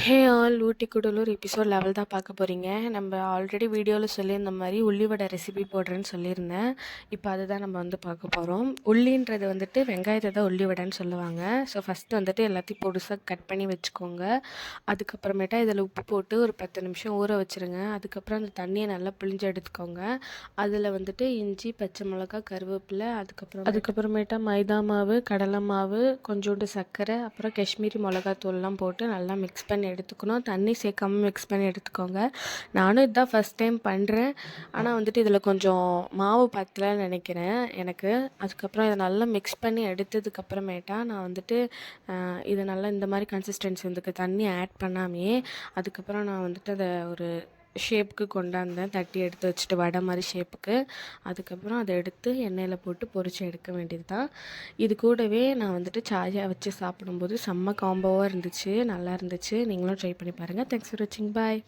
Hey all ஊட்டி Gudalur episode level தான் பார்க்க போகிறீங்க. நம்ம ஆல்ரெடி வீடியோவில் சொல்லியிருந்த மாதிரி உள்ளி வடை ரெசிபி போடுறேன்னு சொல்லியிருந்தேன். இப்போ அதுதான் நம்ம வந்து பார்க்க போகிறோம். உள்ளின்றது வந்துட்டு வெங்காயத்தை தான் உள்ளி வடைன்னு சொல்லுவாங்க. ஸோ ஃபஸ்ட்டு வந்துட்டு எல்லாத்தையும் பொடுசாக கட் பண்ணி வச்சுக்கோங்க. அதுக்கப்புறமேட்டா இதில் உப்பு போட்டு ஒரு 10 நிமிஷம் ஊற வச்சுருங்க. அதுக்கப்புறம் அந்த தண்ணியை நல்லா பிழிஞ்சு எடுத்துக்கோங்க. அதில் வந்துட்டு இஞ்சி, பச்சை மிளகா, கருவேப்பிலை, அதுக்கப்புறமேட்டா மைதா மாவு, கடலை மாவு, கொஞ்சோண்டு சர்க்கரை, அப்புறம் காஷ்மீரி மிளகாத்தூள்லாம் போட்டு நல்லா மிக்ஸ் பண்ணி எடுத்துக்கணும். தண்ணி சேர்க்காம மிக்ஸ் பண்ணி எடுத்துக்கோங்க. நானும் இதுதான் ஃபஸ்ட் டைம் பண்ணுறேன். ஆனால் வந்துட்டு இதில் கொஞ்சம் மாவு பத்தலைன்னு நினைக்கிறேன் எனக்கு. அதுக்கப்புறம் இதை நல்லா மிக்ஸ் பண்ணி எடுத்ததுக்கப்புறமேட்டா நான் வந்துட்டு இதை நல்லா இந்த மாதிரி கன்சிஸ்டன்சி வந்துக்கு தண்ணி ஆட் பண்ணாமையே அதுக்கப்புறம் நான் வந்துட்டு அதை ஒரு ஷேப்புக்கு கொண்டாந்தேன். தட்டி எடுத்து வச்சுட்டு வடை மாதிரி ஷேப்புக்கு. அதுக்கப்புறம் அதை எடுத்து எண்ணெயில் போட்டு பொரிச்சு எடுக்க வேண்டியது தான். இது கூடவே நான் வந்துட்டு சாயா வச்சு சாப்பிடும்போது செம்ம காம்போவாக இருந்துச்சு, நல்லா இருந்துச்சு. நீங்களும் ட்ரை பண்ணி பாருங்கள். தேங்க்ஸ் ஃபார் வாட்சிங். பாய்.